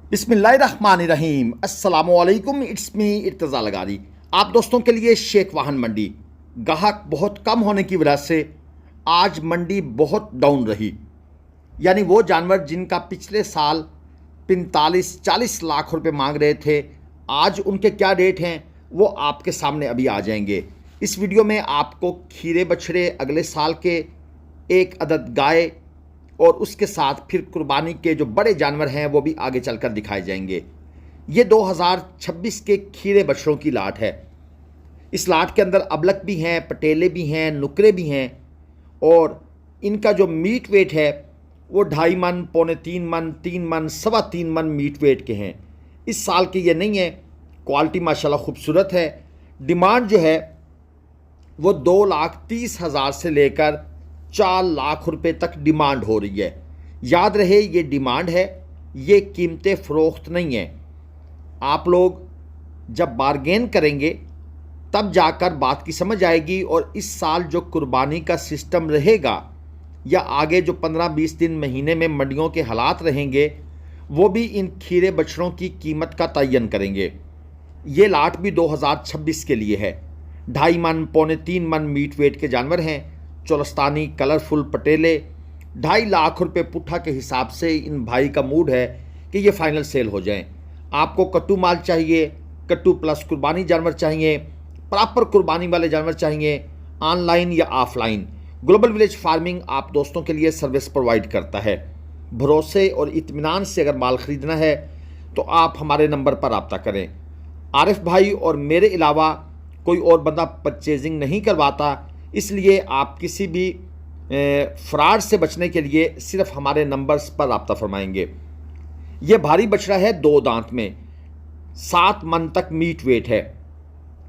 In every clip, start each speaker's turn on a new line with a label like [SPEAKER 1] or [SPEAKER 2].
[SPEAKER 1] बिस्मिल्लाहिर्रहमानिर्रहीम अस्सलामुअलैकुम। It's me Irtaza Lagari. आप दोस्तों के लिए शेख वाहन मंडी। गाहक बहुत कम होने की वजह से आज मंडी बहुत डाउन रही। यानी वो जानवर जिनका पिछले साल 45-40 लाख रुपए मांग रहे थे, आज उनके क्या रेट हैं वो आपके सामने अभी आ जाएंगे। इस वीडियो में आपको खीरे बछड़े अगले साल के एक अदद गाय और उसके साथ फिर कुर्बानी के जो बड़े जानवर हैं वो भी आगे चलकर दिखाए जाएंगे। ये 2026 के खीरे बछड़ों की लाट है। इस लाट के अंदर अबलक भी हैं, पटेले भी हैं, नुकरे भी हैं और इनका जो मीट वेट है वो 2.5 मन, 2.25 मन, 3 मन, 3.25 मन मीट वेट के हैं। इस साल के ये नहीं है। क्वालिटी माशाल्लाह खूबसूरत है। डिमांड जो है वो 2,30,000 से लेकर 4 लाख रुपए तक डिमांड हो रही है। याद रहे ये डिमांड है, ये कीमतें फ़रोख्त नहीं है। आप लोग जब बारगेन करेंगे तब जाकर बात की समझ आएगी। और इस साल जो कुर्बानी का सिस्टम रहेगा या आगे जो 15-20 दिन महीने में मंडियों के हालात रहेंगे वो भी इन खीरे बछड़ों की कीमत का तयन करेंगे। ये लाट भी 2026 के लिए है। 2.5 मन, 2.25 मन मीट वेट के जानवर हैं। चोलस्तानी कलरफुल पटेले 2.5 लाख रुपए पुट्ठा के हिसाब से इन भाई का मूड है कि ये फाइनल सेल हो जाएं। आपको कट्टू माल चाहिए, कट्टू प्लस कुर्बानी जानवर चाहिए, प्रॉपर कुर्बानी वाले जानवर चाहिए, ऑनलाइन या ऑफलाइन, ग्लोबल विलेज फार्मिंग आप दोस्तों के लिए सर्विस प्रोवाइड करता है। भरोसे और इत्मीनान से अगर माल ख़रीदना है तो आप हमारे नंबर पर रब्ता करें। आरिफ भाई और मेरे अलावा कोई और बंदा परचेजिंग नहीं करवाता, इसलिए आप किसी भी फ्रॉड से बचने के लिए सिर्फ हमारे नंबर्स पर रब्ता फरमाएंगे। ये भारी बछड़ा है, 2 दांत में, 7 मन तक मीट वेट है।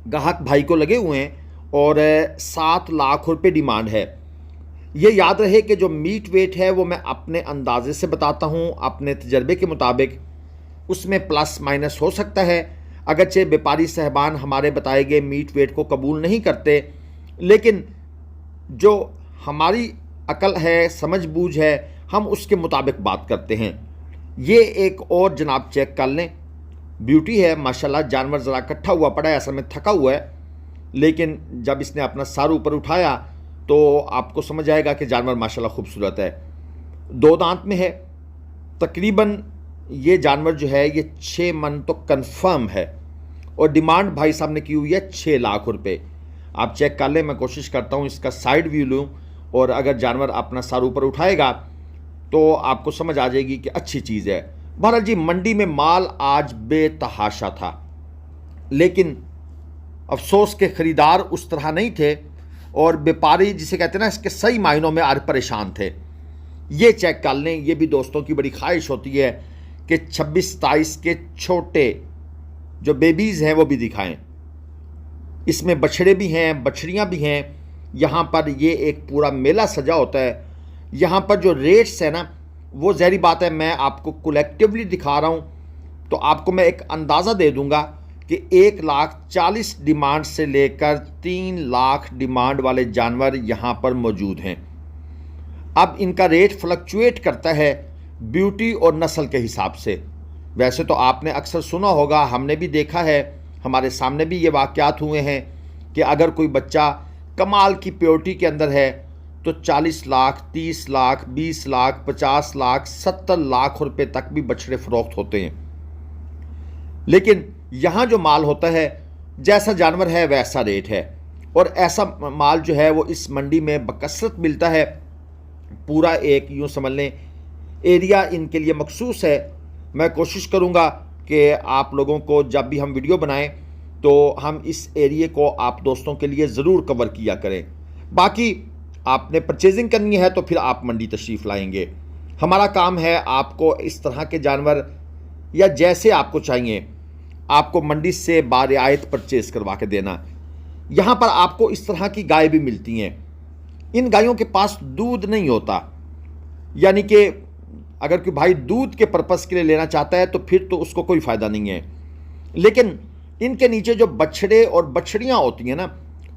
[SPEAKER 1] गाहक भाई को लगे हुए हैं और 7 लाख रुपए डिमांड है। ये याद रहे कि जो मीट वेट है वो मैं अपने अंदाजे से बताता हूँ, अपने तजर्बे के मुताबिक। उसमें प्लस माइनस हो सकता है। अगरचे व्यापारी साहबान हमारे बताए गए मीट वेट को कबूल नहीं करते, लेकिन जो हमारी अकल है, समझ बूझ है, हम उसके मुताबिक बात करते हैं। ये एक और जनाब चेक कर लें, ब्यूटी है माशाल्लाह। जानवर ज़रा इकट्ठा हुआ पड़ा है, असल में थका हुआ है, लेकिन जब इसने अपना सर ऊपर उठाया तो आपको समझ आएगा कि जानवर माशाल्लाह खूबसूरत है। 2 दांत में है। तकरीबन ये जानवर जो है ये 6 मन तो कन्फर्म है और डिमांड भाई साहब ने की हुई है 6 लाख रुपए। आप चेक कर लें, मैं कोशिश करता हूँ इसका साइड व्यू लूँ और अगर जानवर अपना सर ऊपर उठाएगा तो आपको समझ आ जाएगी कि अच्छी चीज़ है। बहरहाल जी, मंडी में माल आज बेतहाशा था, लेकिन अफसोस के ख़रीदार उस तरह नहीं थे और व्यापारी जिसे कहते हैं ना, इसके सही मायनों में आज परेशान थे। ये चेक कर लें, ये भी दोस्तों की बड़ी ख्वाहिश होती है कि 26-27 के छोटे जो बेबीज़ हैं वो भी दिखाएं। इसमें बछड़े भी हैं, बछड़ियाँ भी हैं। यहाँ पर ये एक पूरा मेला सजा होता है। यहाँ पर जो रेट्स है ना, वो ज़ाहिर बात है मैं आपको कलेक्टिवली दिखा रहा हूँ तो आपको मैं एक अंदाज़ा दे दूँगा कि 1,40,000 डिमांड से लेकर 3 लाख डिमांड वाले जानवर यहाँ पर मौजूद हैं। अब इनका रेट फ्लक्चुएट करता है ब्यूटी और नस्ल के हिसाब से। वैसे तो आपने अक्सर सुना होगा, हमने भी देखा है, हमारे सामने भी ये वाक़यात हुए हैं कि अगर कोई बच्चा कमाल की प्योरिटी के अंदर है तो 40 लाख, 30 लाख, 20 लाख, 50 लाख, 70 लाख रुपए तक भी बछड़े फ़रोख्त होते हैं। लेकिन यहाँ जो माल होता है, जैसा जानवर है वैसा रेट है और ऐसा माल जो है वो इस मंडी में बकसरत मिलता है। पूरा एक यूँ समझ लें एरिया इनके लिए मखसूस है। मैं कोशिश करूँगा कि आप लोगों को जब भी हम वीडियो बनाएं तो हम इस एरिए को आप दोस्तों के लिए ज़रूर कवर किया करें। बाकी आपने परचेजिंग करनी है तो फिर आप मंडी तशरीफ़ लाएंगे। हमारा काम है आपको इस तरह के जानवर या जैसे आपको चाहिए आपको मंडी से बारियायत परचेज़ करवा के देना। यहाँ पर आपको इस तरह की गाय भी मिलती हैं। इन गायों के पास दूध नहीं होता, यानी कि अगर कोई भाई दूध के पर्पस के लिए लेना चाहता है तो फिर तो उसको कोई फ़ायदा नहीं है। लेकिन इनके नीचे जो बछड़े और बछड़ियाँ होती हैं ना,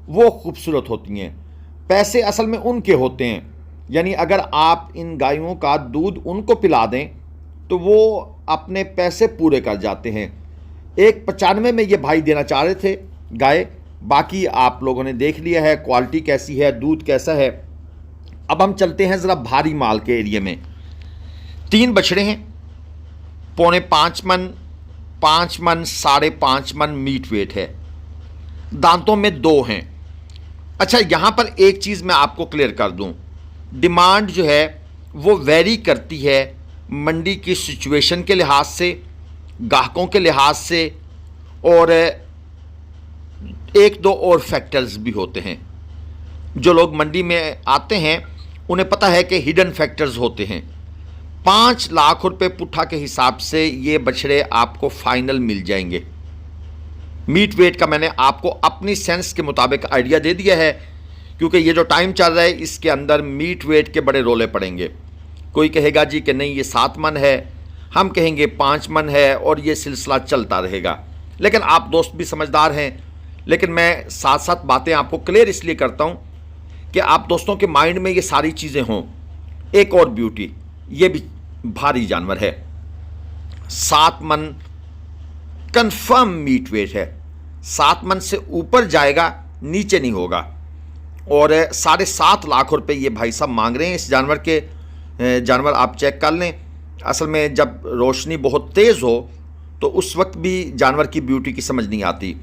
[SPEAKER 1] वो खूबसूरत होती हैं। पैसे असल में उनके होते हैं, यानी अगर आप इन गायों का दूध उनको पिला दें तो वो अपने पैसे पूरे कर जाते हैं। 195 में ये भाई देना चाह रहे थे गाय, बाकी आप लोगों ने देख लिया है क्वालिटी कैसी है, दूध कैसा है। अब हम चलते हैं ज़रा भारी माल के एरिया में। 3 बछड़े हैं, 4.25 मन, 5 मन, 5.5 मन मीट वेट है, दांतों में 2 हैं। अच्छा, यहाँ पर एक चीज़ मैं आपको क्लियर कर दूँ, डिमांड जो है वो वेरी करती है मंडी की सिचुएशन के लिहाज से, ग्राहकों के लिहाज से, और 1-2 और फैक्टर्स भी होते हैं। जो लोग मंडी में आते हैं उन्हें पता है कि हिडन फैक्टर्स होते हैं। 5 लाख रुपए पुट्ठा के हिसाब से ये बछड़े आपको फाइनल मिल जाएंगे। मीट वेट का मैंने आपको अपनी सेंस के मुताबिक आइडिया दे दिया है, क्योंकि ये जो टाइम चल रहा है इसके अंदर मीट वेट के बड़े रोले पड़ेंगे। कोई कहेगा जी कि नहीं ये 7 मन है, हम कहेंगे 5 मन है, और ये सिलसिला चलता रहेगा। लेकिन आप दोस्त भी समझदार हैं, लेकिन मैं साथ साथ बातें आपको क्लियर इसलिए करता हूँ कि आप दोस्तों के माइंड में ये सारी चीज़ें हों। एक और ब्यूटी, ये भी भारी जानवर है, 7 मन कंफर्म मीट वेट है, 7 मन से ऊपर जाएगा, नीचे नहीं होगा। और 7.5 लाख रुपए ये भाई साहब मांग रहे हैं इस जानवर के। जानवर आप चेक कर लें, असल में जब रोशनी बहुत तेज़ हो तो उस वक्त भी जानवर की ब्यूटी की समझ नहीं आती।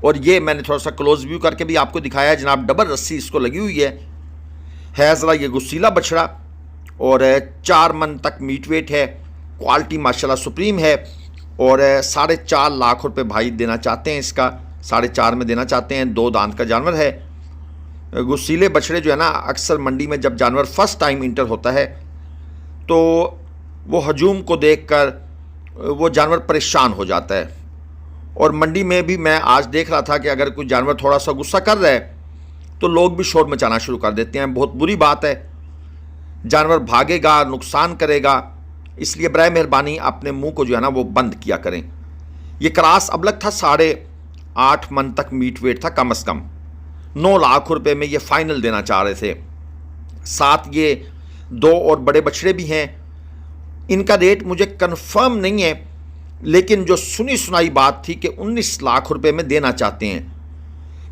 [SPEAKER 1] और ये मैंने थोड़ा सा क्लोज व्यू करके भी आपको दिखाया है जनाब, डबल रस्सी इसको लगी हुई है ज़रा ये गुस्सीला बछड़ा, और 4 मन तक मीट वेट है, क्वालिटी माशाल्लाह सुप्रीम है। और 4.5 लाख रुपए भाई देना चाहते हैं इसका, 4.5 में देना चाहते हैं। 2 दांत का जानवर है। गुस्सीले बछड़े जो है ना, अक्सर मंडी में जब जानवर फर्स्ट टाइम इंटर होता है तो वो हजूम को देखकर वो जानवर परेशान हो जाता है। और मंडी में भी मैं आज देख रहा था कि अगर कोई जानवर थोड़ा सा गुस्सा कर रहा है तो लोग भी शोर मचाना शुरू कर देते हैं। बहुत बुरी बात है, जानवर भागेगा, नुकसान करेगा, इसलिए बराए मेहरबानी अपने मुंह को जो है ना वो बंद किया करें। ये क्रॉस अबलग था, 8.5 मन तक मीट वेट था कम से कम। 9 लाख रुपए में ये फाइनल देना चाह रहे थे। साथ ये 2 और बड़े बछड़े भी हैं, इनका रेट मुझे कंफर्म नहीं है, लेकिन जो सुनी सुनाई बात थी कि 19 लाख रुपए में देना चाहते हैं।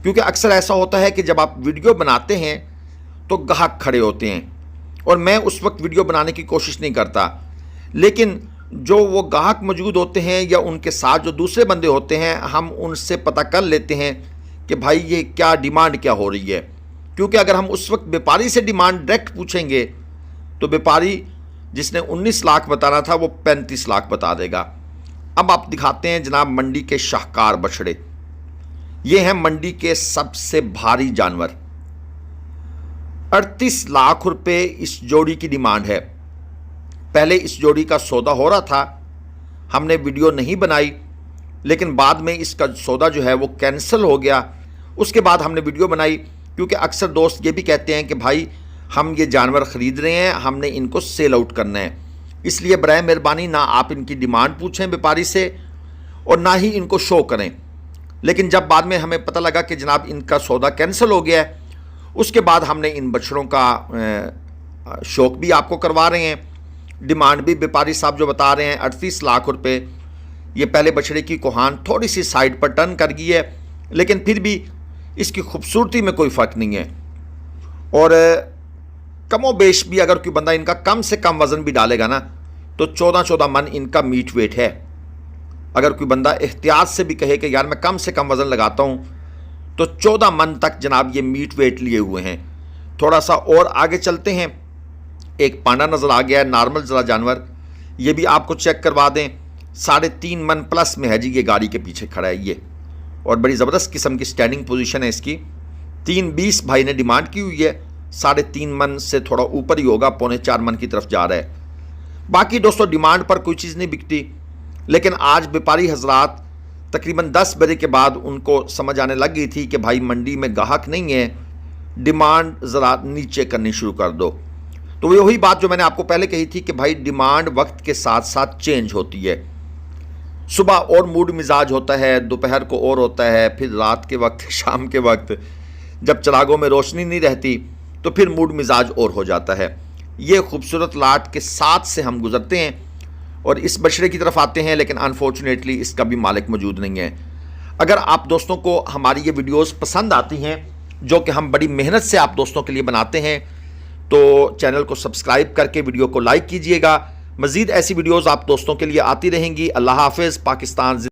[SPEAKER 1] क्योंकि अक्सर ऐसा होता है कि जब आप वीडियो बनाते हैं तो ग्राहक खड़े होते हैं, और मैं उस वक्त वीडियो बनाने की कोशिश नहीं करता, लेकिन जो वो ग्राहक मौजूद होते हैं या उनके साथ जो दूसरे बंदे होते हैं, हम उनसे पता कर लेते हैं कि भाई ये क्या डिमांड क्या हो रही है। क्योंकि अगर हम उस वक्त व्यापारी से डिमांड डायरेक्ट पूछेंगे तो व्यापारी जिसने 19 लाख बताना था वो 35 लाख बता देगा। अब आप दिखाते हैं जनाब मंडी के शाहकार बछड़े। ये हैं मंडी के सबसे भारी जानवर। 38 लाख रुपए इस जोड़ी की डिमांड है। पहले इस जोड़ी का सौदा हो रहा था, हमने वीडियो नहीं बनाई, लेकिन बाद में इसका सौदा जो है वो कैंसिल हो गया। उसके बाद हमने वीडियो बनाई, क्योंकि अक्सर दोस्त ये भी कहते हैं कि भाई हम ये जानवर ख़रीद रहे हैं, हमने इनको सेल आउट करना है, इसलिए बराए मेहरबानी ना आप इनकी डिमांड पूछें व्यापारी से और ना ही इनको शो करें। लेकिन जब बाद में हमें पता लगा कि जनाब इनका सौदा कैंसिल हो गया है, उसके बाद हमने इन बछड़ों का शौक भी आपको करवा रहे हैं। डिमांड भी व्यापारी साहब जो बता रहे हैं 38 लाख रुपए। ये पहले बछड़े की कोहान थोड़ी सी साइड पर टर्न कर गई है, लेकिन फिर भी इसकी खूबसूरती में कोई फ़र्क नहीं है। और कमो बेश भी अगर कोई बंदा इनका कम से कम वज़न भी डालेगा ना तो 14-14 मन इनका मीट वेट है। अगर कोई बंदा एहतियात से भी कहे कि यार मैं कम से कम वज़न लगाता हूँ तो 14 मन तक जनाब ये मीट वेट लिए हुए हैं। थोड़ा सा और आगे चलते हैं, एक पांडा नज़र आ गया है, नॉर्मल ज़रा जानवर, ये भी आपको चेक करवा दें। 3.5 मन प्लस में है जी, ये गाड़ी के पीछे खड़ा है ये, और बड़ी ज़बरदस्त किस्म की स्टैंडिंग पोजीशन है इसकी। 3.20 भाई ने डिमांड की हुई है, 3.5 मन से थोड़ा ऊपर ही होगा, 3.25 मन की तरफ जा रहा है। बाकी दोस्तों डिमांड पर कोई चीज़ नहीं बिकती, लेकिन आज व्यापारी हजरात तकरीबन 10 बजे के बाद उनको समझ आने लग गई थी कि भाई मंडी में ग्राहक नहीं है, डिमांड ज़रा नीचे करनी शुरू कर दो। तो वही बात जो मैंने आपको पहले कही थी कि भाई डिमांड वक्त के साथ साथ चेंज होती है। सुबह और मूड मिजाज होता है, दोपहर को और होता है, फिर रात के वक्त, शाम के वक्त जब चिरागों में रोशनी नहीं रहती तो फिर मूड मिजाज और हो जाता है। ये खूबसूरत लाट के साथ से हम गुजरते हैं और इस बछड़े की तरफ आते हैं, लेकिन अनफॉर्चुनेटली इसका भी मालिक मौजूद नहीं है। अगर आप दोस्तों को हमारी ये वीडियोस पसंद आती हैं, जो कि हम बड़ी मेहनत से आप दोस्तों के लिए बनाते हैं, तो चैनल को सब्सक्राइब करके वीडियो को लाइक कीजिएगा। मज़ीद ऐसी वीडियोस आप दोस्तों के लिए आती रहेंगी। अल्लाह हाफ़िज़। पाकिस्तान